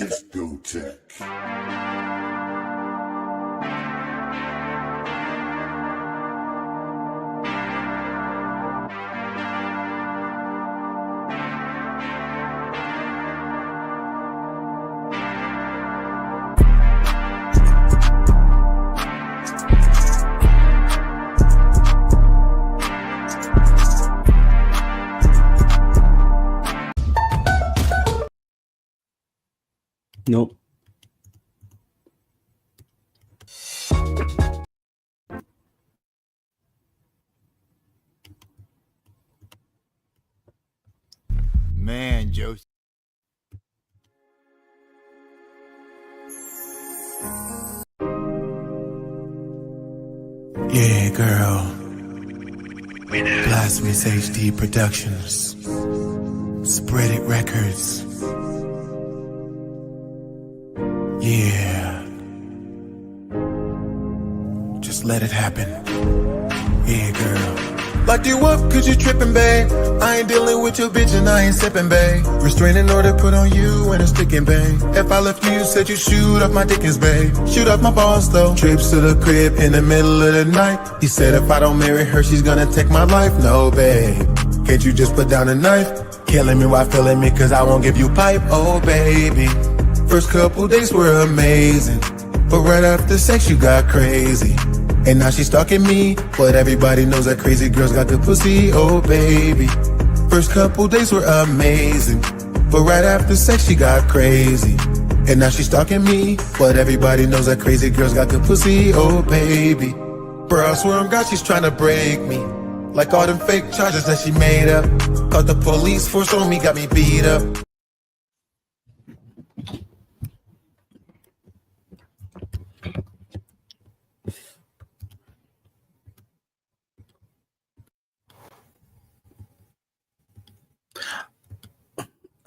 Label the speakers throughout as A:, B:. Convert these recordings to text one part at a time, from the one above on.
A: Discotheque.
B: Nope.
C: Man, Joe.
D: Yeah, girl. Blasphemous HD Productions. Spread It Records. Yeah. Just let it happen. Yeah, girl. Locked you up cause you trippin', babe. I ain't dealing with your bitch and I ain't sippin', babe. Restraining order put on you and a sticking, babe. If I left you said you shoot off my dickens, babe. Shoot off my balls though. Trips to the crib in the middle of the night. He said if I don't marry her she's gonna take my life. No, babe. Can't you just put down a knife? Killing me while feeling me cause I won't give you pipe. Oh, baby. First couple days were amazing, but right after sex you got crazy. And now she's stalking me, but everybody knows that crazy girls got good pussy, oh baby. First couple days were amazing, but right after sex she got crazy. And now she's stalking me, but everybody knows that crazy girls got good pussy, oh baby. Bro, I swear on God she's trying to break me, like all them fake charges that she made up. Caught the police force on me, got me beat up.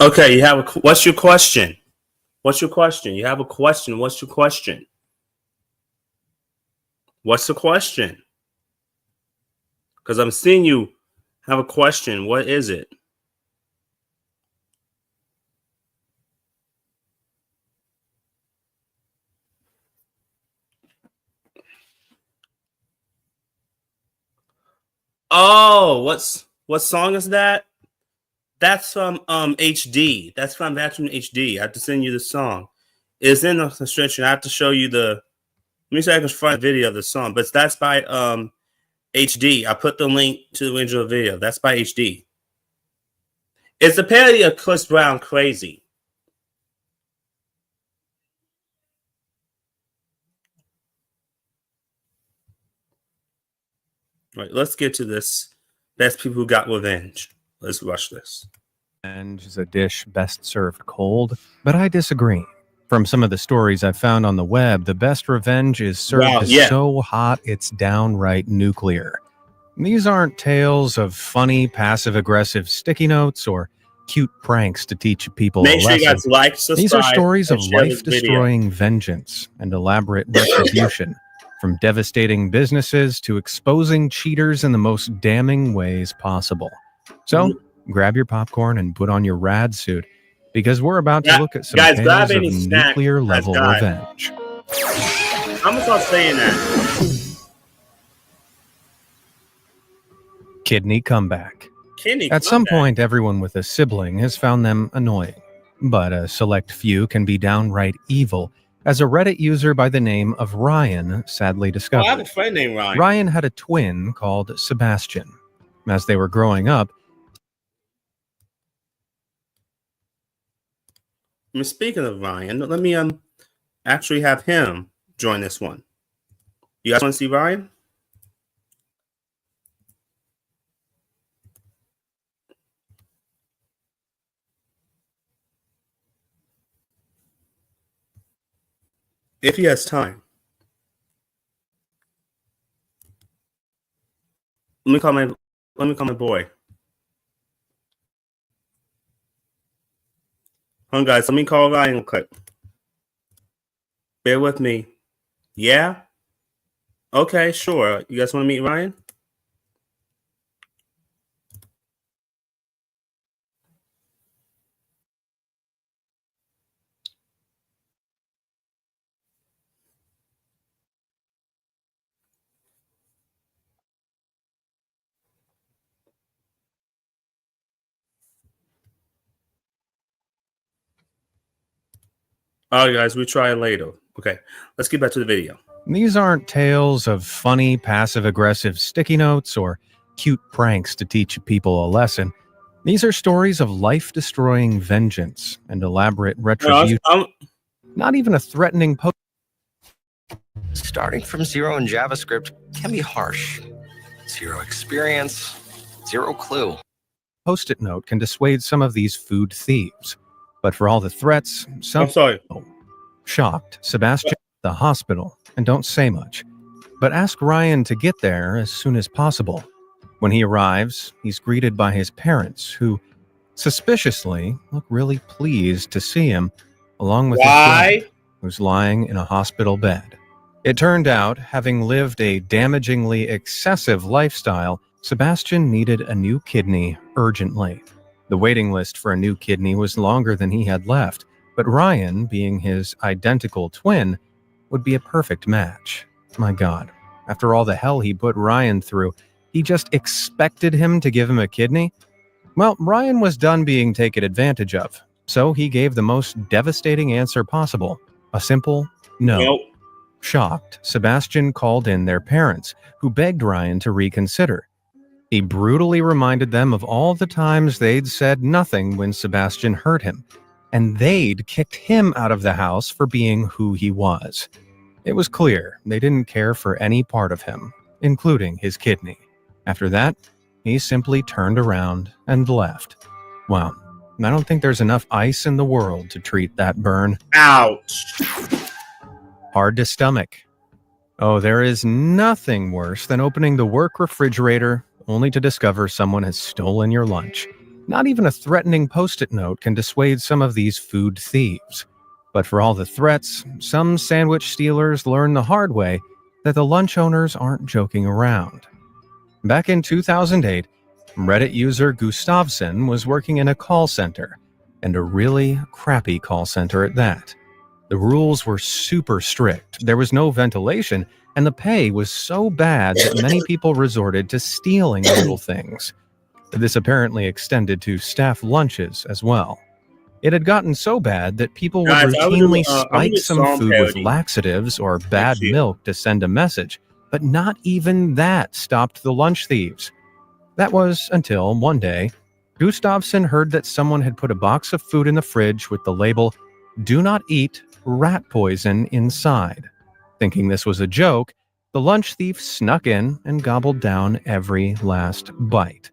B: Okay, you have a. What's your question? What's your question? You have a question. What's your question? What's the question? Because I'm seeing you have a question. What is it? Oh, what song is that? That's from HD. That's from HD. I have to send you the song. It's in the description. I have to show you the. Let me see if I can find a video of the song. But that's by HD. I put the link to the original video. That's by HD. It's a parody of Chris Brown, Crazy. All right, let's get to this. Best people who got revenge. Let's rush this.
E: Revenge is a dish best served cold, but I disagree. From some of the stories I've found on the web, the best revenge is served so hot it's downright nuclear. These aren't tales of funny, passive-aggressive sticky notes or cute pranks to teach people a lesson.
B: Make sure you guys like, subscribe.
E: These are stories of life-destroying vengeance and elaborate retribution, from devastating businesses to exposing cheaters in the most damning ways possible. So, grab your popcorn and put on your rad suit, because we're about to look at some tales of nuclear-level revenge.
B: I'm gonna start saying that.
E: Kidney comeback. At some point, everyone with a sibling has found them annoying, but a select few can be downright evil, as a Reddit user by the name of Ryan sadly discovered.
B: I have a friend named Ryan.
E: Ryan had a twin called Sebastian. As they were growing up,
B: Speaking of Ryan, let me actually have him join this one. You guys want to see Ryan? If he has time. Let me call my boy. Hold on, guys. Let me call Ryan real quick. Bear with me. Yeah? Okay, sure. You guys want to meet Ryan? All right, guys, we try it later. Okay, let's get back to the video.
E: These aren't tales of funny, passive-aggressive sticky notes or cute pranks to teach people a lesson. These are stories of life-destroying vengeance and elaborate retribution. Not even a threatening post.
A: Starting from zero in JavaScript can be harsh. Zero experience, zero clue.
E: Post-it note can dissuade some of these food thieves. But for all the threats, some...
B: I'm sorry.
E: Shocked, Sebastian at the hospital and don't say much, but ask Ryan to get there as soon as possible. When he arrives, he's greeted by his parents, who suspiciously look really pleased to see him, along with his brother, who's lying in a hospital bed. It turned out, having lived a damagingly excessive lifestyle, Sebastian needed a new kidney urgently. The waiting list for a new kidney was longer than he had left, but Ryan, being his identical twin, would be a perfect match. My God, after all the hell he put Ryan through, he just expected him to give him a kidney? Well, Ryan was done being taken advantage of, so he gave the most devastating answer possible. A simple no.
B: Nope.
E: Shocked, Sebastian called in their parents, who begged Ryan to reconsider. He brutally reminded them of all the times they'd said nothing when Sebastian hurt him, and they'd kicked him out of the house for being who he was. It was clear they didn't care for any part of him, including his kidney. After that, he simply turned around and left. Wow, I don't think there's enough ice in the world to treat that burn.
B: Ouch.
E: Hard to stomach. Oh, there is nothing worse than opening the work refrigerator only to discover someone has stolen your lunch. Not even a threatening post-it note can dissuade some of these food thieves. But for all the threats, some sandwich stealers learn the hard way that the lunch owners aren't joking around. Back in 2008, Reddit user Gustavson was working in a call center, and a really crappy call center at that. The rules were super strict, there was no ventilation, and the pay was so bad that many people resorted to stealing little things. This apparently extended to staff lunches as well. It had gotten so bad that people would routinely spike some food with laxatives or bad milk to send a message, but not even that stopped the lunch thieves. That was until one day, Gustavson heard that someone had put a box of food in the fridge with the label, "Do not eat, rat poison inside." Thinking this was a joke, the lunch thief snuck in and gobbled down every last bite.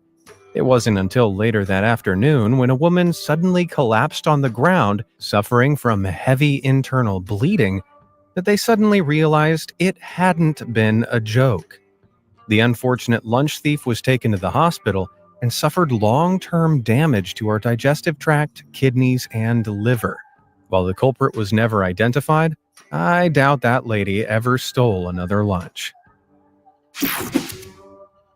E: It wasn't until later that afternoon when a woman suddenly collapsed on the ground, suffering from heavy internal bleeding, that they suddenly realized it hadn't been a joke. The unfortunate lunch thief was taken to the hospital and suffered long-term damage to her digestive tract, kidneys, and liver. While the culprit was never identified, I doubt that lady ever stole another lunch.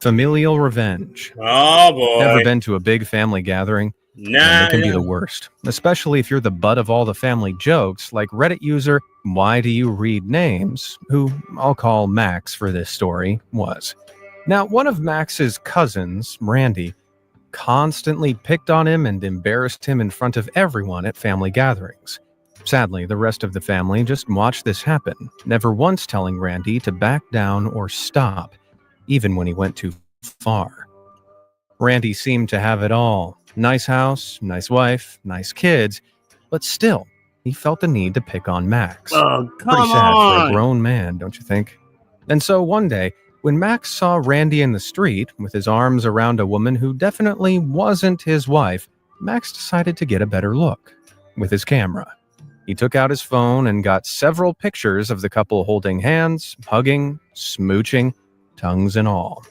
E: Familial revenge.
B: Oh boy.
E: Never been to a big family gathering?
B: Nah.
E: It can be the worst, especially if you're the butt of all the family jokes, like Reddit user Why Do You Read Names, who I'll call Max for this story, was. Now, one of Max's cousins, Randy, constantly picked on him and embarrassed him in front of everyone at family gatherings. Sadly, the rest of the family just watched this happen, never once telling Randy to back down or stop, even when he went too far. Randy seemed to have it all. Nice house, nice wife, nice kids, but still, he felt the need to pick on Max.
B: Oh, come
E: Pretty sad for
B: on.
E: a grown man, don't you think? And so one day, when Max saw Randy in the street with his arms around a woman who definitely wasn't his wife, Max decided to get a better look with his camera. He took out his phone and got several pictures of the couple holding hands, hugging, smooching, tongues and all.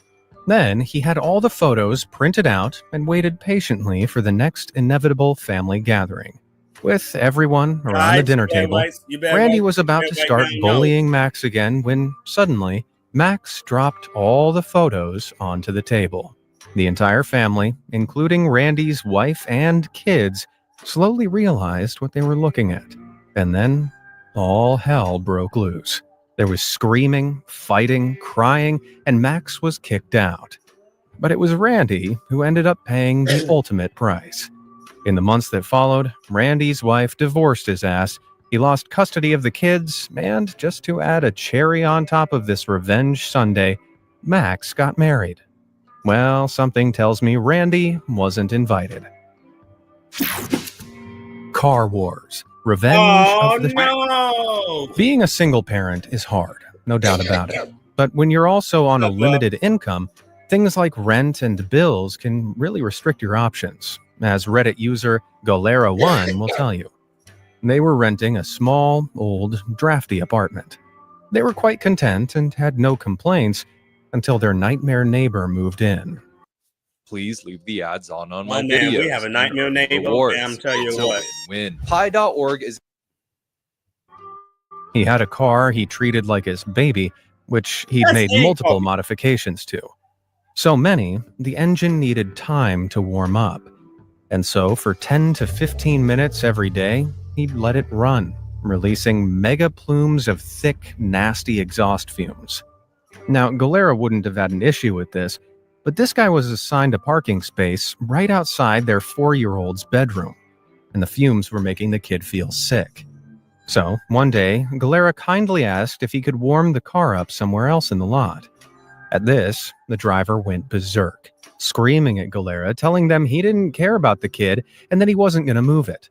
E: Then he had all the photos printed out and waited patiently for the next inevitable family gathering. With everyone around the dinner table, Randy was about to start bullying Max again when suddenly Max dropped all the photos onto the table. The entire family, including Randy's wife and kids, slowly realized what they were looking at. And then all hell broke loose. There was screaming, fighting, crying, and Max was kicked out. But it was Randy who ended up paying the ultimate price. In the months that followed, Randy's wife divorced his ass, He lost custody of the kids, and just to add a cherry on top of this revenge Sunday, Max got married. Well, something tells me Randy wasn't invited. Car Wars. Revenge of the...
B: no!
E: Being a single parent is hard, no doubt about it. But when you're also on a limited income, things like rent and bills can really restrict your options, as Reddit user Golera1 will tell you. They were renting a small, old, drafty apartment. They were quite content and had no complaints until their nightmare neighbor moved in.
F: Please leave the ads on my
B: Man,
F: videos.
B: we have a nightmare neighbor,
F: Rewards.
B: and I'm telling you
F: It's a
B: what.
F: win. Pi.org is...
E: He had a car he treated like his baby, which he'd
B: That's
E: made
B: it.
E: multiple modifications to. So many, the engine needed time to warm up. And so for 10 to 15 minutes every day, he'd let it run, releasing mega plumes of thick, nasty exhaust fumes. Now, Golera wouldn't have had an issue with this, but this guy was assigned a parking space right outside their 4-year-old's bedroom, and the fumes were making the kid feel sick. So, one day, Golera kindly asked if he could warm the car up somewhere else in the lot. At this, the driver went berserk, screaming at Golera, telling them he didn't care about the kid and that he wasn't going to move it.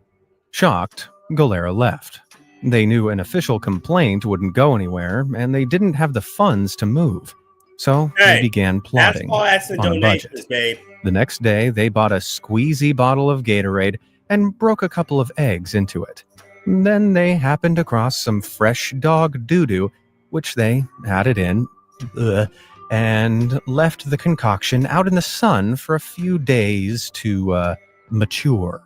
E: Shocked, Golera left. They knew an official complaint wouldn't go anywhere, and they didn't have the funds to move. So they began plotting
B: That's all accident
E: on a budget.
B: donations, babe.
E: The next day, they bought a squeezy bottle of Gatorade and broke a couple of eggs into it. Then they happened across some fresh dog doo-doo, which they added in, and left the concoction out in the sun for a few days to mature.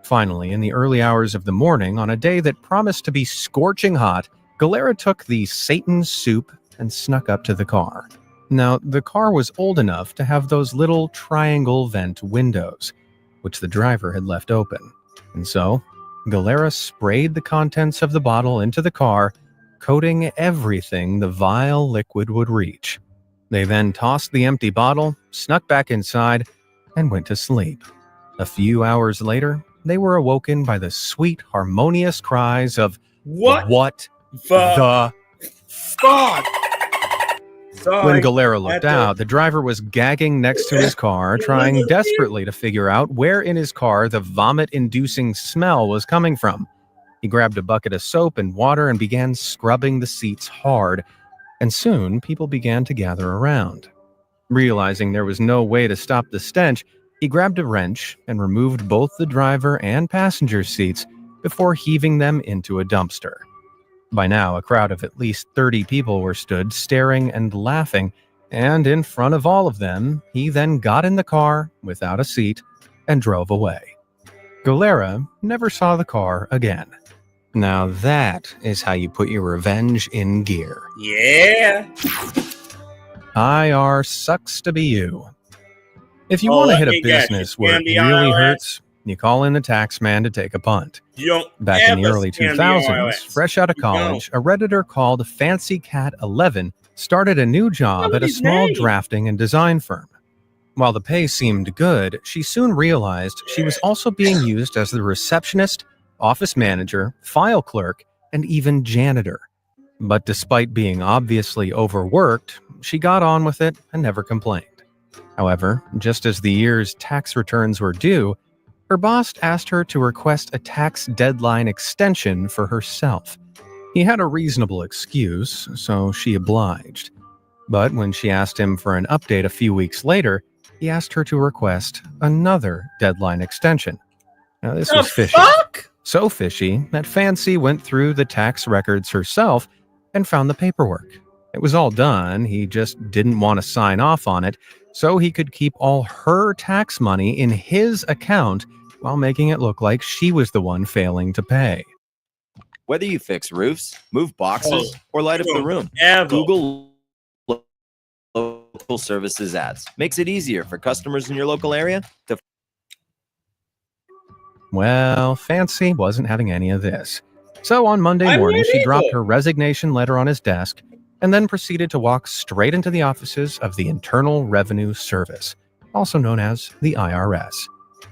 E: Finally, in the early hours of the morning, on a day that promised to be scorching hot, Golera took the Satan soup and snuck up to the car. Now, the car was old enough to have those little triangle vent windows, which the driver had left open. And so, Golera sprayed the contents of the bottle into the car, coating everything the vile liquid would reach. They then tossed the empty bottle, snuck back inside, and went to sleep. A few hours later, they were awoken by the sweet, harmonious cries of, "What the
B: fuck?"
E: When Golera looked out, the driver was gagging next to his car, trying desperately to figure out where in his car the vomit-inducing smell was coming from. He grabbed a bucket of soap and water and began scrubbing the seats hard, and soon people began to gather around. Realizing there was no way to stop the stench, he grabbed a wrench and removed both the driver and passenger seats before heaving them into a dumpster. By now, a crowd of at least 30 people were stood staring and laughing, and in front of all of them, he then got in the car without a seat and drove away. Golera never saw the car again. Now that is how you put your revenge in gear.
B: Yeah.
E: IR sucks to be you. If you want to hit a business where it really hurts, you call in the tax man to take a punt. Back in the early 2000s, fresh out of college, a Redditor called FancyCat11 started a new job at a small drafting and design firm. While the pay seemed good, she soon realized she was also being used as the receptionist, office manager, file clerk, and even janitor. But despite being obviously overworked, she got on with it and never complained. However, just as the year's tax returns were due, her boss asked her to request a tax deadline extension for herself. He had a reasonable excuse, so she obliged. But when she asked him for an update a few weeks later, he asked her to request another deadline extension. Now, this was fishy. So fishy that Fancy went through the tax records herself and found the paperwork. It was all done, he just didn't want to sign off on it, so he could keep all her tax money in his account while making it look like she was the one failing to pay.
G: Whether you fix roofs, move boxes, or light up the room, Google local services ads makes it easier for customers in your local area to...
E: Well, Fancy wasn't having any of this. So on Monday morning, she dropped her resignation letter on his desk and then proceeded to walk straight into the offices of the Internal Revenue Service, also known as the IRS.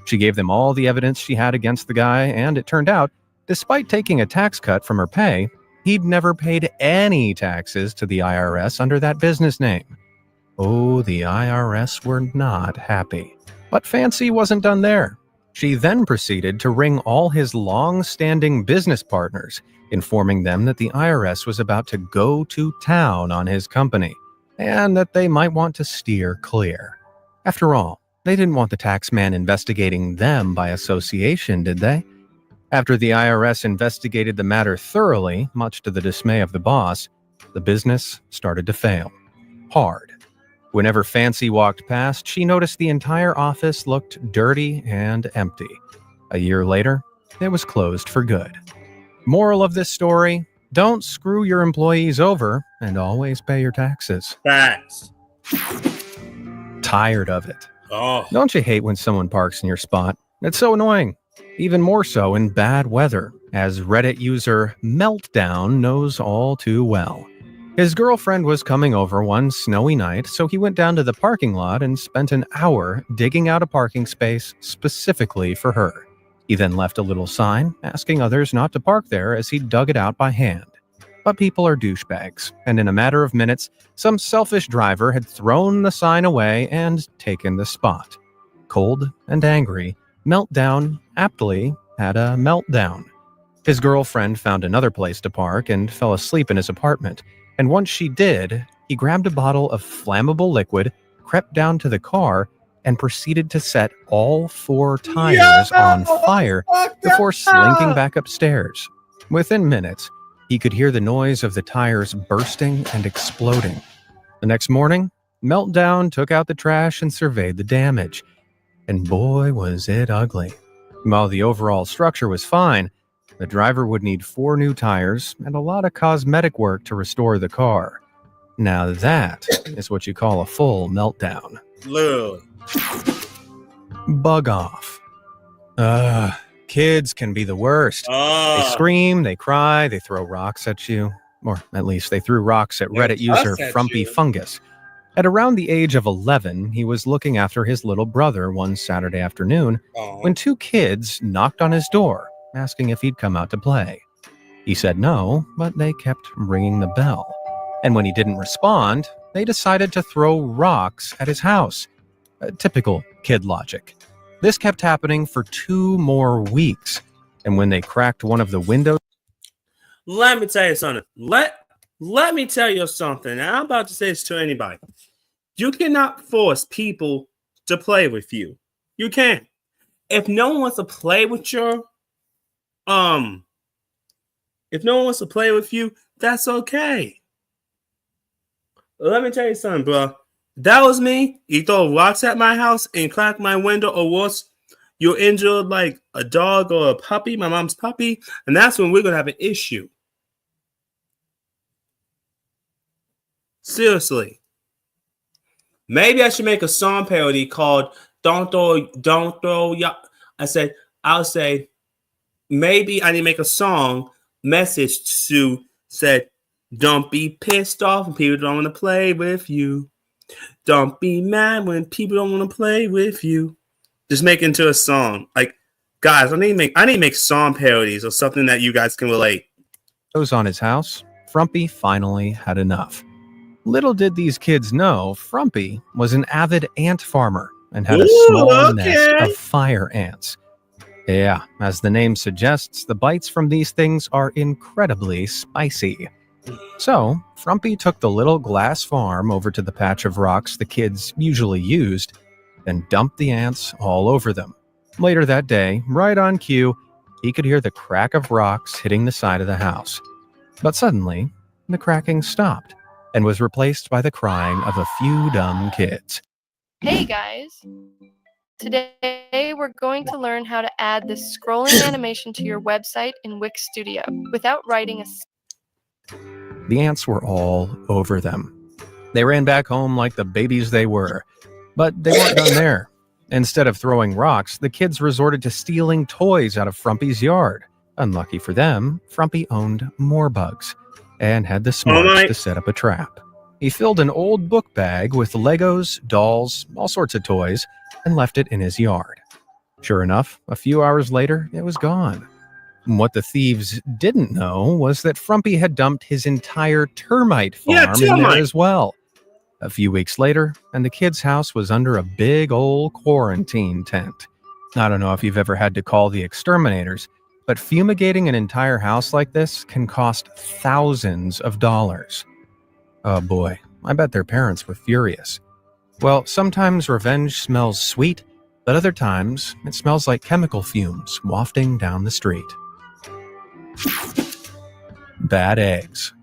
E: She gave them all the evidence she had against the guy, and it turned out Despite taking a tax cut from her pay, he'd never paid any taxes to the IRS under that business name. Oh, the IRS were not happy. But Fancy wasn't done there. She then proceeded to ring all his long-standing business partners, informing them that the IRS was about to go to town on his company, and that they might want to steer clear. After all, they didn't want the tax man investigating them by association, did they? After the IRS investigated the matter thoroughly, much to the dismay of the boss, the business started to fail. Hard. Whenever Fancy walked past, she noticed the entire office looked dirty and empty. A year later, it was closed for good. Moral of this story, don't screw your employees over and always pay your taxes.
B: Facts.
E: Tired of it.
B: Oh.
E: Don't you hate when someone parks in your spot? It's so annoying. Even more so in bad weather, as Reddit user Meltdown knows all too well. His girlfriend was coming over one snowy night, so he went down to the parking lot and spent an hour digging out a parking space specifically for her. He then left a little sign asking others not to park there as he dug it out by hand. But people are douchebags, and in a matter of minutes, some selfish driver had thrown the sign away and taken the spot. Cold and angry, Meltdown aptly had a meltdown. His girlfriend found another place to park and fell asleep in his apartment. And once she did, he grabbed a bottle of flammable liquid, crept down to the car, and proceeded to set all 4 tires on fire before slinking back upstairs. Within minutes, he could hear the noise of the tires bursting and exploding. The next morning, Meltdown took out the trash and surveyed the damage. And boy, was it ugly. While the overall structure was fine, the driver would need 4 new tires and a lot of cosmetic work to restore the car. Now that is what you call a full meltdown.
B: Lil.
E: Bug off. Kids can be the worst. They scream, they cry, they throw rocks at you. Or at least they threw rocks at Reddit user Frumpy Fungus. At around the age of 11, he was looking after his little brother one Saturday afternoon when 2 kids knocked on his door, asking if he'd come out to play. He said no, but they kept ringing the bell. And when he didn't respond, they decided to throw rocks at his house. Typical kid logic. This kept happening for 2 more weeks. And when they cracked one of the windows...
B: Let me tell you something. Let me tell you something. And I'm about to say this to anybody. You cannot force people to play with you. You can't. If no one wants to play with your... If no one wants to play with you, that's okay. Let me tell you something, bro. That was me. You throw rocks at my house and crack my window, or worse, you're injured like a dog or a puppy, my mom's puppy, and that's when we're gonna have an issue. Seriously. Maybe I should make a song parody called Don't Throw Ya. I'll say, maybe I need to make a song message to said, don't be pissed off when people don't want to play with you. Don't be mad when people don't want to play with you. Just make it into a song. Like, guys, I need to make song parodies or something that you guys can relate.
E: ...was on his house, Frumpy finally had enough. Little did these kids know, Frumpy was an avid ant farmer and had a small nest of fire ants. Yeah, as the name suggests, the bites from these things are incredibly spicy. So, Frumpy took the little glass farm over to the patch of rocks the kids usually used and dumped the ants all over them. Later that day, right on cue, he could hear the crack of rocks hitting the side of the house. But suddenly, the cracking stopped and was replaced by the crying of a few dumb kids.
H: Hey guys! Today we're going to learn how to add this scrolling animation to your website in Wix Studio without writing a...
E: The ants were all over them. They ran back home like the babies they were. But they weren't done there. Instead of throwing rocks, the kids resorted to stealing toys out of Frumpy's yard. Unlucky for them, Frumpy owned more bugs and had the smarts to set up a trap. He filled an old book bag with Legos, dolls, all sorts of toys, and left it in his yard. Sure enough, a few hours later, it was gone. What the thieves didn't know was that Frumpy had dumped his entire termite farm in there as well. A few weeks later, and the kid's house was under a big old quarantine tent. I don't know if you've ever had to call the exterminators, but fumigating an entire house like this can cost thousands of dollars. Oh boy, I bet their parents were furious. Well, sometimes revenge smells sweet, but other times it smells like chemical fumes wafting down the street. Bad eggs.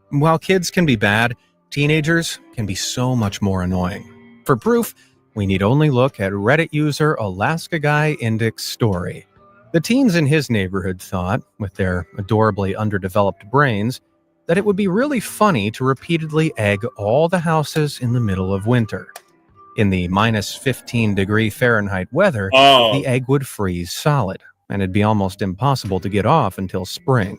E: While kids can be bad, teenagers can be so much more annoying. For proof, we need only look at Reddit user Alaska Guy Indic's story. The teens in his neighborhood thought, with their adorably underdeveloped brains, that it would be really funny to repeatedly egg all the houses in the middle of winter. In the minus 15 degree Fahrenheit weather, the egg would freeze solid, and it'd be almost impossible to get off until spring.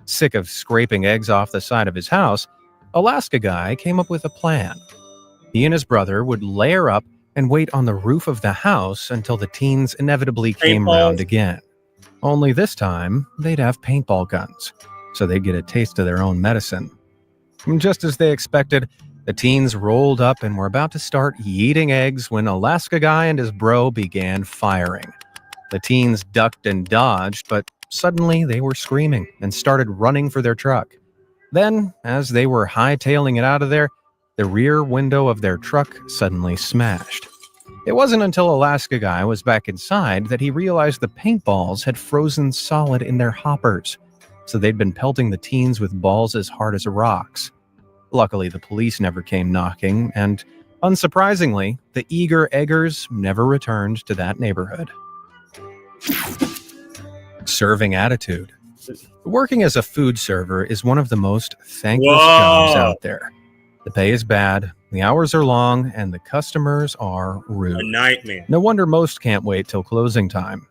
E: Sick of scraping eggs off the side of his house, Alaska Guy came up with a plan. He and his brother would layer up and wait on the roof of the house until the teens inevitably came round again. Only this time, they'd have paintball guns, so they'd get a taste of their own medicine. And just as they expected, the teens rolled up and were about to start yeeting eggs when Alaska Guy and his bro began firing. The teens ducked and dodged, but suddenly they were screaming and started running for their truck. Then, as they were hightailing it out of there, the rear window of their truck suddenly smashed. It wasn't until Alaska Guy was back inside that he realized the paintballs had frozen solid in their hoppers, so they'd been pelting the teens with balls as hard as rocks. Luckily, the police never came knocking, and unsurprisingly, the eager eggers never returned to that neighborhood. Serving attitude. Working as a food server is one of the most thankless jobs out there. The pay is bad, the hours are long, and the customers are rude.
B: A nightmare.
E: No wonder most can't wait till closing time.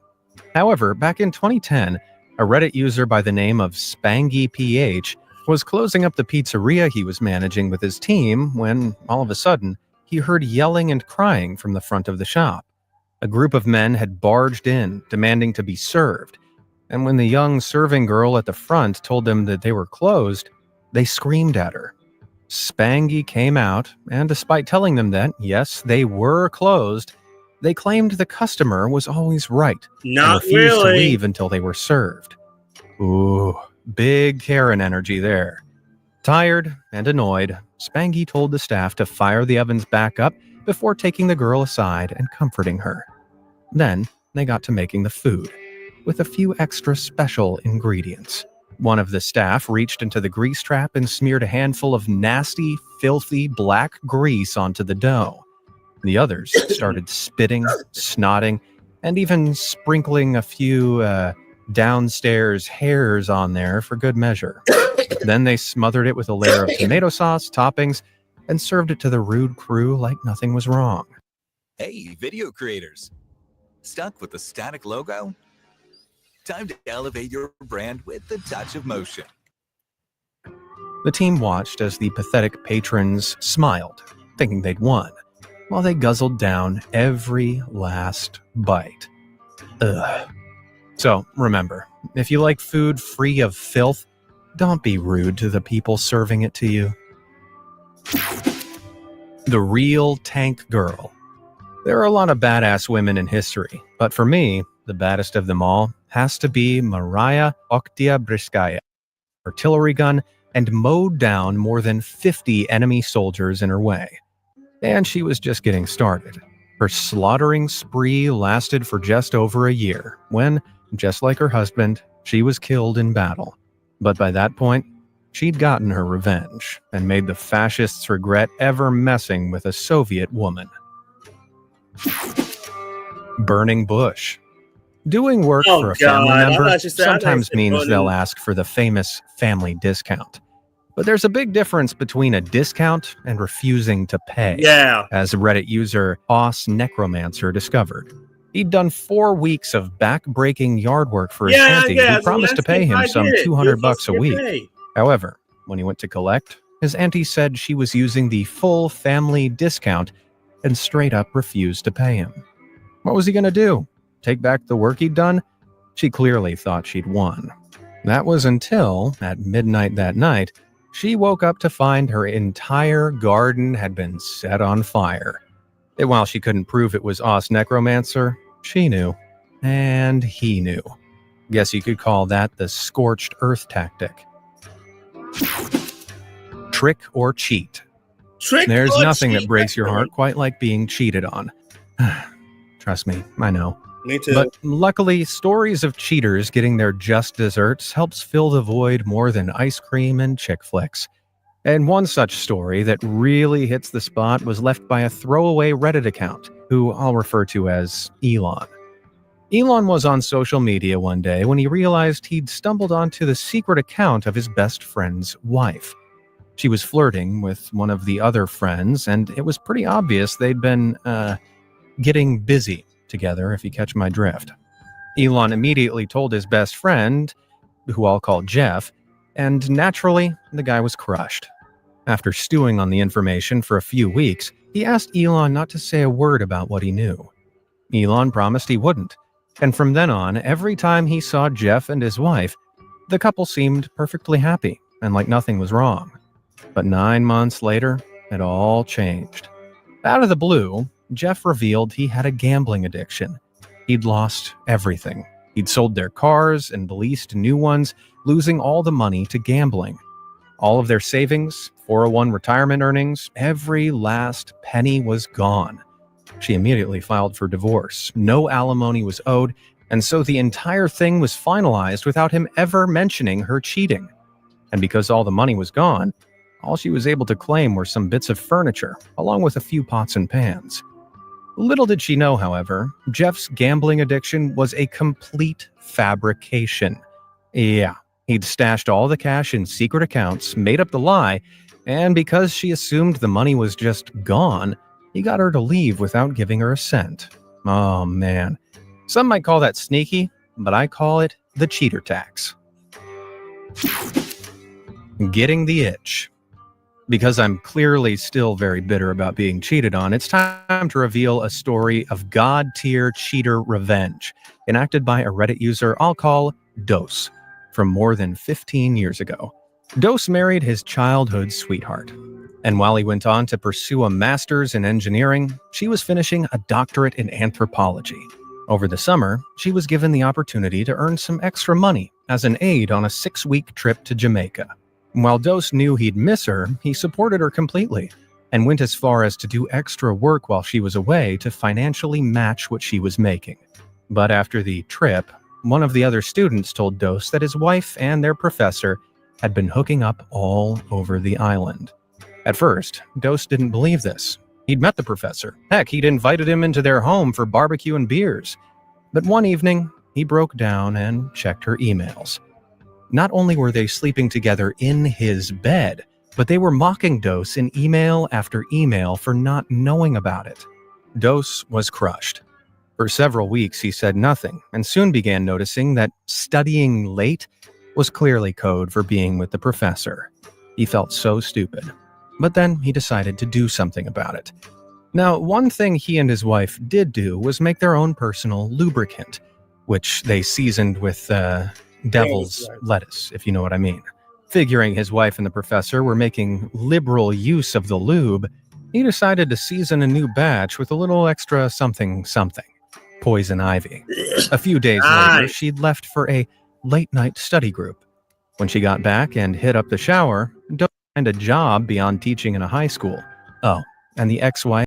E: However, back in 2010, a Reddit user by the name of SpangyPH was closing up the pizzeria he was managing with his team when, all of a sudden, he heard yelling and crying from the front of the shop. A group of men had barged in, demanding to be served, and when the young serving girl at the front told them that they were closed, they screamed at her. Spangy came out, and despite telling them that, yes, they were closed, they claimed the customer was always right and refused to leave until they were served. Ooh, big Karen energy there. Tired and annoyed, Spangy told the staff to fire the ovens back up before taking the girl aside and comforting her. Then they got to making the food, with a few extra special ingredients. One of the staff reached into the grease trap and smeared a handful of nasty, filthy black grease onto the dough. The others started spitting, snotting, and even sprinkling a few downstairs hairs on there for good measure. Then they smothered it with a layer of tomato sauce, toppings, and served it to the rude crew like nothing was wrong.
I: Hey, video creators. Stuck with the static logo? Time to elevate your brand with the touch of motion.
E: The team watched as the pathetic patrons smiled, thinking they'd won, while they guzzled down every last bite. Ugh. So, remember, if you like food free of filth, don't be rude to the people serving it to you. The real tank girl. There are a lot of badass women in history, but for me, the baddest of them all has to be Maria Oktyabrskaya. Artillery gun and mowed down more than 50 enemy soldiers in her way. And she was just getting started. Her slaughtering spree lasted for just over a year, when, just like her husband, she was killed in battle. But by that point, she'd gotten her revenge, and made the fascists regret ever messing with a Soviet woman. Burning bush. Doing work for a family member sometimes means they'll ask for the famous family discount. But there's a big difference between a discount and refusing to pay, as Reddit user Os Necromancer discovered. He'd done 4 weeks of back-breaking yard work for his auntie, who promised to pay him some $200 a week. However, when he went to collect, his auntie said she was using the full family discount and straight up refused to pay him. What was he going to do? Take back the work he'd done? She clearly thought she'd won. That was until, at midnight that night, she woke up to find her entire garden had been set on fire. And while she couldn't prove it was Oz Necromancer, she knew. And he knew. Guess you could call that the scorched earth tactic. Trick or cheat. There's nothing that breaks your heart quite like being cheated on. Trust me, I know.
B: Me too.
E: But luckily, stories of cheaters getting their just desserts helps fill the void more than ice cream and chick flicks. And one such story that really hits the spot was left by a throwaway Reddit account, who I'll refer to as Elon. Elon was on social media one day when he realized he'd stumbled onto the secret account of his best friend's wife. She was flirting with one of the other friends, and it was pretty obvious they'd been, getting busy together, if you catch my drift. Elon immediately told his best friend, who I'll call Jeff, and naturally, the guy was crushed. After stewing on the information for a few weeks, he asked Elon not to say a word about what he knew. Elon promised he wouldn't, and from then on, every time he saw Jeff and his wife, the couple seemed perfectly happy and like nothing was wrong. But 9 months later, it all changed. Out of the blue, Jeff revealed he had a gambling addiction. He'd lost everything. He'd sold their cars and leased new ones, losing all the money to gambling. All of their savings, 401 retirement earnings, every last penny was gone. She immediately filed for divorce. No alimony was owed, and so the entire thing was finalized without him ever mentioning her cheating. And because all the money was gone, all she was able to claim were some bits of furniture, along with a few pots and pans. Little did she know, however, Jeff's gambling addiction was a complete fabrication. Yeah, he'd stashed all the cash in secret accounts, made up the lie, and because she assumed the money was just gone, he got her to leave without giving her a cent. Oh man. Some might call that sneaky, but I call it the cheater tax. Getting the itch. Because I'm clearly still very bitter about being cheated on, it's time to reveal a story of god-tier cheater revenge, enacted by a Reddit user I'll call Dose, from more than 15 years ago. Dose married his childhood sweetheart, and while he went on to pursue a master's in engineering, she was finishing a doctorate in anthropology. Over the summer, she was given the opportunity to earn some extra money as an aide on a 6-week trip to Jamaica. While Dose knew he'd miss her, he supported her completely, and went as far as to do extra work while she was away to financially match what she was making. But after the trip, one of the other students told Dose that his wife and their professor had been hooking up all over the island. At first, Dose didn't believe this. He'd met the professor. Heck, he'd invited him into their home for barbecue and beers. But one evening, he broke down and checked her emails. Not only were they sleeping together in his bed, but they were mocking Dose in email after email for not knowing about it. Dose was crushed. For several weeks, he said nothing, and soon began noticing that studying late was clearly code for being with the professor. He felt so stupid. But then he decided to do something about it. Now, one thing he and his wife did do was make their own personal lubricant, which they seasoned with, devil's lettuce, if you know what I mean. Figuring his wife and the professor were making liberal use of the lube, he decided to season a new batch with a little extra something. Poison ivy. A few days later, she'd left for a late-night study group. When she got back and hit up the shower, Dose found a job beyond teaching in a high school. Oh, and the ex-wife.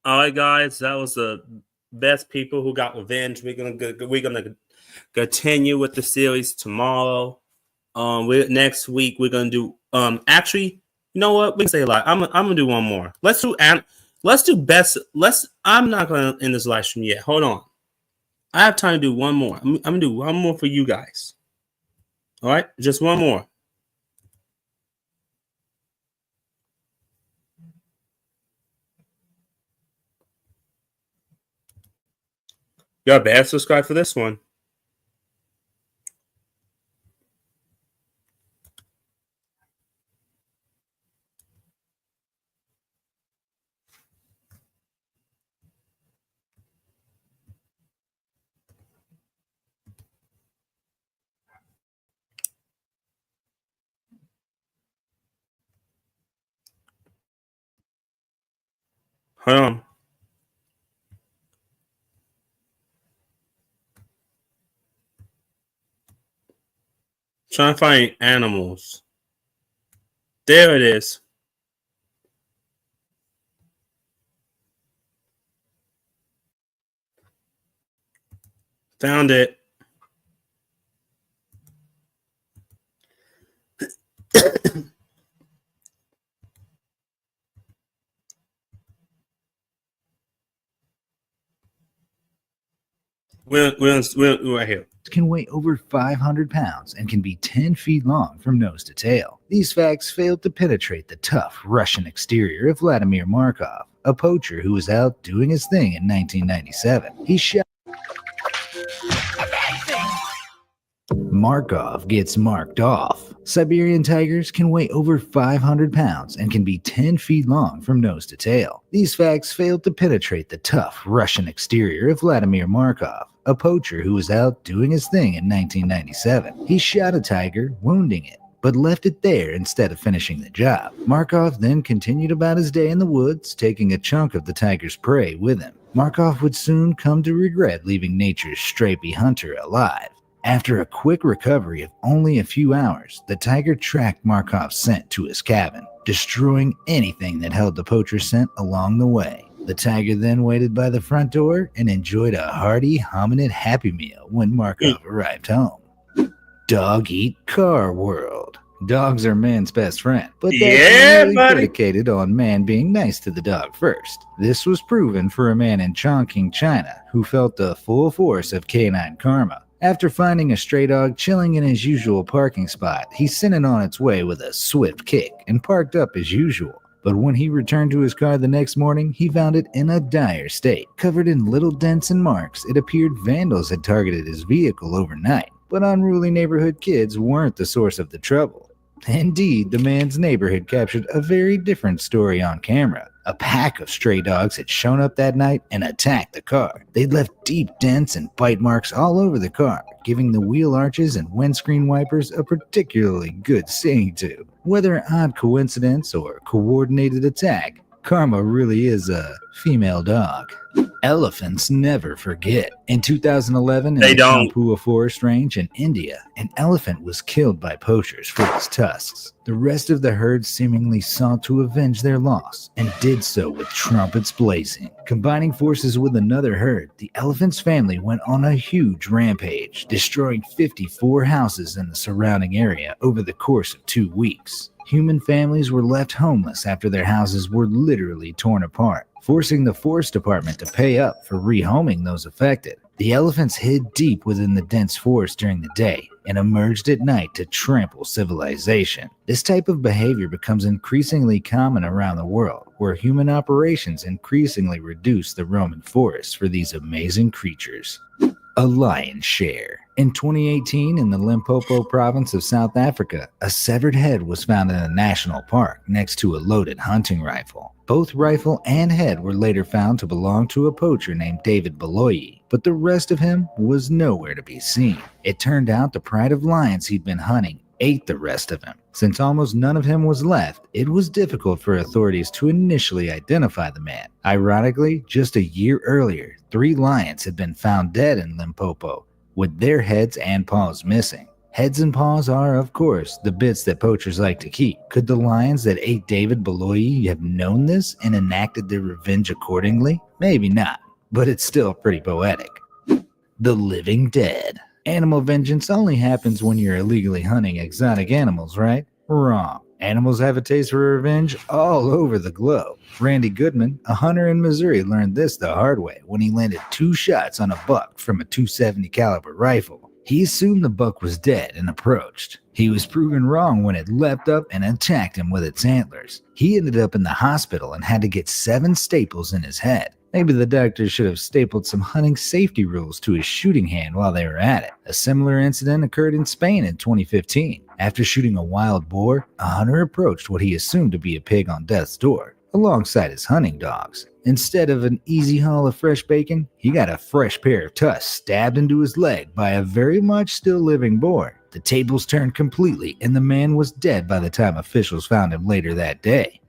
B: All right, guys, that was the best people who got revenge. We're gonna continue with the series tomorrow. Next week we're gonna do. Actually, you know what? We can say a lot. I'm gonna do one more. Let's do best. I'm not gonna end this live stream yet. Hold on. I have time to do one more. I'm gonna do one more for you guys. All right, just one more. Y'all better subscribe for this one. Hold on. Trying to find animals. There it is. Found it. We're right here.
J: Can weigh over 500 pounds and can be 10 feet long from nose to tail. These facts failed to penetrate the tough Russian exterior of Vladimir Markov, a poacher who was out doing his thing in 1997. He shot. Markov gets marked off. Siberian tigers can weigh over 500 pounds and can be 10 feet long from nose to tail. These facts failed to penetrate the tough Russian exterior of Vladimir Markov, a poacher who was out doing his thing in 1997. He shot a tiger, wounding it, but left it there instead of finishing the job. Markov then continued about his day in the woods, taking a chunk of the tiger's prey with him. Markov would soon come to regret leaving nature's stripey hunter alive. After a quick recovery of only a few hours, the tiger tracked Markov's scent to his cabin, destroying anything that held the poacher's scent along the way. The tiger then waited by the front door and enjoyed a hearty hominid Happy Meal when Markov arrived home. Dog Eat Car World. Dogs are man's best friend, but that's really predicated on man being nice to the dog first. This was proven for a man in Chongqing, China, who felt the full force of canine karma. After finding a stray dog chilling in his usual parking spot, he sent it on its way with a swift kick and parked up as usual. But when he returned to his car the next morning, he found it in a dire state. Covered in little dents and marks, it appeared vandals had targeted his vehicle overnight. But unruly neighborhood kids weren't the source of the trouble. Indeed, the man's neighbor had captured a very different story on camera. A pack of stray dogs had shown up that night and attacked the car. They'd left deep dents and bite marks all over the car, giving the wheel arches and windscreen wipers a particularly good seeing to. Whether an odd coincidence or coordinated attack, karma really is a female dog. Elephants never forget. In 2011, in the Champua Forest Range in India, an elephant was killed by poachers for its tusks. The rest of the herd seemingly sought to avenge their loss, and did so with trumpets blazing. Combining forces with another herd, the elephant's family went on a huge rampage, destroying 54 houses in the surrounding area over the course of 2 weeks. Human families were left homeless after their houses were literally torn apart, forcing the forest department to pay up for rehoming those affected. The elephants hid deep within the dense forest during the day and emerged at night to trample civilization. This type of behavior becomes increasingly common around the world, where human operations increasingly reduce the roaming forests for these amazing creatures. A lion's share. In 2018, in the Limpopo province of South Africa, a severed head was found in a national park next to a loaded hunting rifle. Both rifle and head were later found to belong to a poacher named David Baloyi, but the rest of him was nowhere to be seen. It turned out the pride of lions he'd been hunting ate the rest of him. Since almost none of him was left, it was difficult for authorities to initially identify the man. Ironically, just a year earlier, 3 lions had been found dead in Limpopo, with their heads and paws missing. Heads and paws are, of course, the bits that poachers like to keep. Could the lions that ate David Baloyi have known this and enacted their revenge accordingly? Maybe not, but it's still pretty poetic. The living dead. Animal vengeance only happens when you're illegally hunting exotic animals, right? Wrong. Animals have a taste for revenge all over the globe. Randy Goodman, a hunter in Missouri, learned this the hard way when he landed 2 shots on a buck from a .270 caliber rifle. He assumed the buck was dead and approached. He was proven wrong when it leapt up and attacked him with its antlers. He ended up in the hospital and had to get 7 staples in his head. Maybe the doctor should have stapled some hunting safety rules to his shooting hand while they were at it. A similar incident occurred in Spain in 2015. After shooting a wild boar, a hunter approached what he assumed to be a pig on death's door, alongside his hunting dogs. Instead of an easy haul of fresh bacon, he got a fresh pair of tusks stabbed into his leg by a very much still living boar. The tables turned completely, and the man was dead by the time officials found him later that day.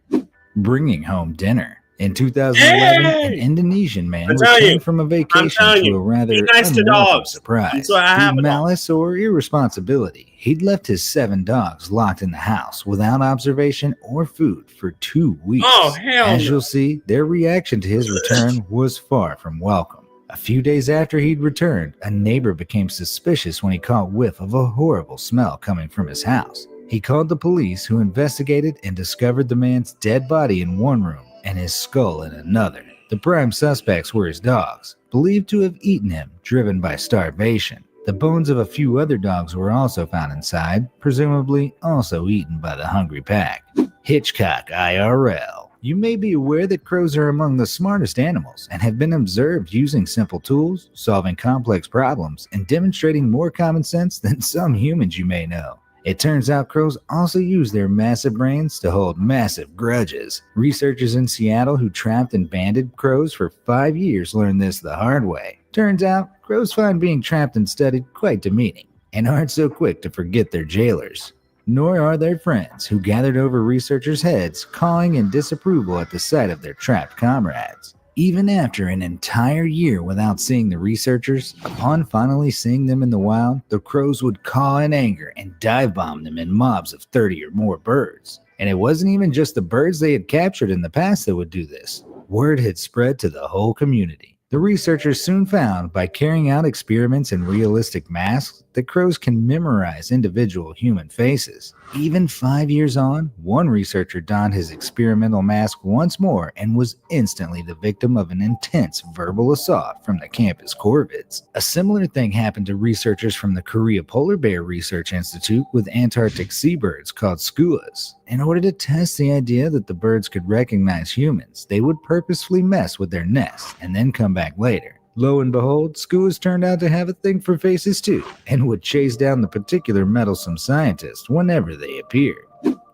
J: Bringing home dinner. In 2011, an Indonesian man returned from a vacation to a rather unwelcome surprise. Through malice or irresponsibility, he'd left his 7 dogs locked in the house without observation or food for 2 weeks. As you'll see, their reaction to his return was far from welcome. A few days after he'd returned, a neighbor became suspicious when he caught whiff of a horrible smell coming from his house. He called the police, who investigated and discovered the man's dead body in one room and his skull in another. The prime suspects were his dogs, believed to have eaten him, driven by starvation. The bones of a few other dogs were also found inside, presumably also eaten by the hungry pack. Hitchcock IRL. You may be aware that crows are among the smartest animals and have been observed using simple tools, solving complex problems, and demonstrating more common sense than some humans you may know. It turns out crows also use their massive brains to hold massive grudges. Researchers in Seattle who trapped and banded crows for 5 years learned this the hard way. Turns out, crows find being trapped and studied quite demeaning, and aren't so quick to forget their jailers. Nor are their friends, who gathered over researchers' heads, cawing in disapproval at the sight of their trapped comrades. Even after an entire year without seeing the researchers, upon finally seeing them in the wild, the crows would caw in anger and dive bomb them in mobs of 30 or more birds. And it wasn't even just the birds they had captured in the past that would do this. Word had spread to the whole community. The researchers soon found, by carrying out experiments in realistic masks, that crows can memorize individual human faces. Even 5 years on, one researcher donned his experimental mask once more and was instantly the victim of an intense verbal assault from the campus corvids. A similar thing happened to researchers from the Korea Polar Bear Research Institute with Antarctic seabirds called skuas. In order to test the idea that the birds could recognize humans, they would purposefully mess with their nests and then come back later. Lo and behold, skuas turned out to have a thing for faces too, and would chase down the particular meddlesome scientist whenever they appeared.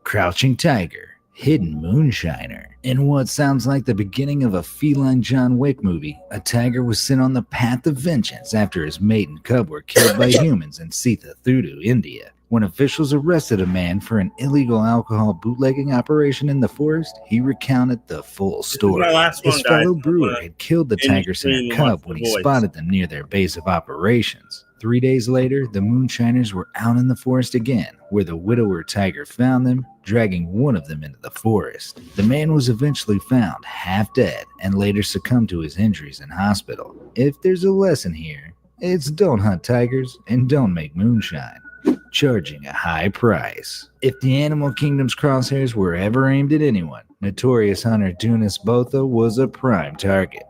J: Crouching tiger, hidden moonshiner. In what sounds like the beginning of a feline John Wick movie, a tiger was sent on the path of vengeance after his mate and cub were killed by humans in Sitha Thudu, India. When officials arrested a man for an illegal alcohol bootlegging operation in the forest, he recounted the full story. His fellow brewer had killed the tigress and her cub when he spotted them near their base of operations. 3 days later, the moonshiners were out in the forest again, where the widower tiger found them, dragging one of them into the forest. The man was eventually found half dead and later succumbed to his injuries in hospital. If there's a lesson here, it's don't hunt tigers and don't make moonshine. Charging a high price. If the animal kingdom's crosshairs were ever aimed at anyone, notorious hunter Dunas Botha was a prime target.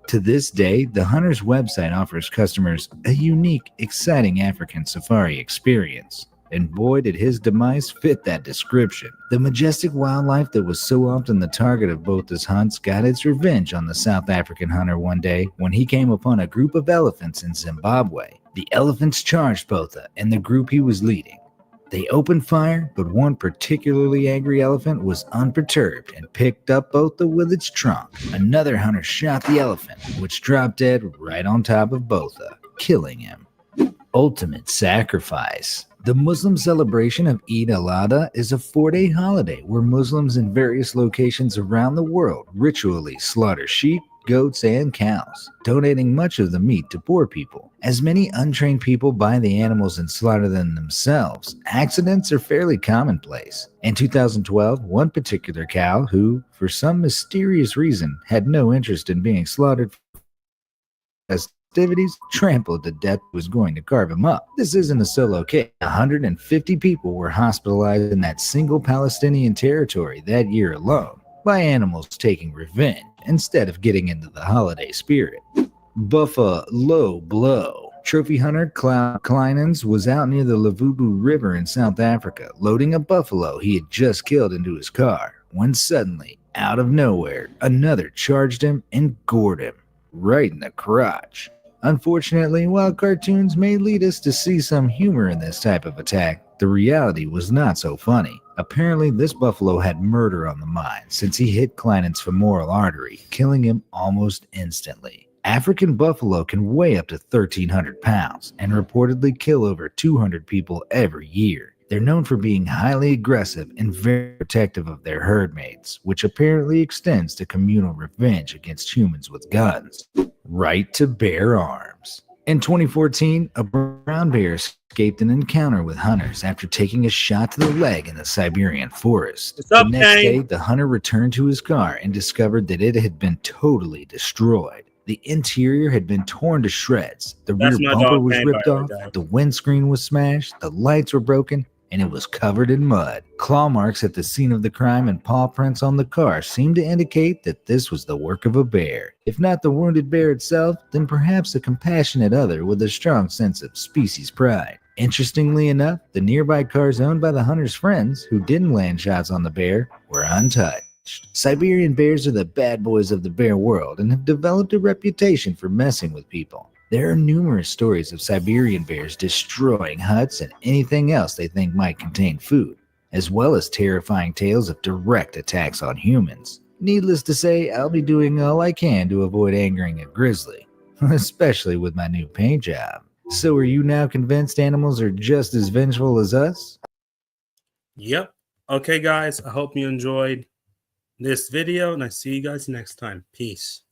J: To this day, the hunter's website offers customers a unique, exciting African safari experience. And boy, did his demise fit that description. The majestic wildlife that was so often the target of Botha's hunts got its revenge on the South African hunter one day when he came upon a group of elephants in Zimbabwe. The elephants charged Botha and the group he was leading. They opened fire, but one particularly angry elephant was unperturbed and picked up Botha with its trunk. Another hunter shot the elephant, which dropped dead right on top of Botha, killing him. Ultimate sacrifice. The Muslim celebration of Eid al-Adha is a 4-day holiday where Muslims in various locations around the world ritually slaughter sheep, goats, and cows, donating much of the meat to poor people. As many untrained people buy the animals and slaughter them themselves, accidents are fairly commonplace. In 2012, one particular cow who, for some mysterious reason, had no interest in being slaughtered festivities, trampled to death, was going to carve him up. This isn't a solo case. 150 people were hospitalized in that single Palestinian territory that year alone by animals taking revenge instead of getting into the holiday spirit. Buffalo Blow. Trophy hunter Cloud Kleinens was out near the Lavubu River in South Africa, loading a buffalo he had just killed into his car, when suddenly, out of nowhere, another charged him and gored him right in the crotch. Unfortunately, while cartoons may lead us to see some humor in this type of attack, the reality was not so funny. Apparently, this buffalo had murder on the mind since he hit Kleinen's femoral artery, killing him almost instantly. African buffalo can weigh up to 1,300 pounds and reportedly kill over 200 people every year. They're known for being highly aggressive and very protective of their herd mates, which apparently extends to communal revenge against humans with guns. Right to bear arms. In 2014, a brown bear escaped an encounter with hunters after taking a shot to the leg in the Siberian forest. The next day, the hunter returned to his car and discovered that it had been totally destroyed. The interior had been torn to shreds, the rear bumper was ripped off, the windscreen was smashed, the lights were broken, and it was covered in mud. Claw marks at the scene of the crime and paw prints on the car seemed to indicate that this was the work of a bear. If not the wounded bear itself, then perhaps a compassionate other with a strong sense of species pride. Interestingly enough, the nearby cars owned by the hunter's friends, who didn't land shots on the bear, were untouched. Siberian bears are the bad boys of the bear world and have developed a reputation for messing with people. There are numerous stories of Siberian bears destroying huts and anything else they think might contain food, as well as terrifying tales of direct attacks on humans. Needless to say, I'll be doing all I can to avoid angering a grizzly, especially with my new paint job. So are you now convinced animals are just as vengeful as us?
B: Yep. Okay, guys, I hope you enjoyed this video, and I see you guys next time. Peace.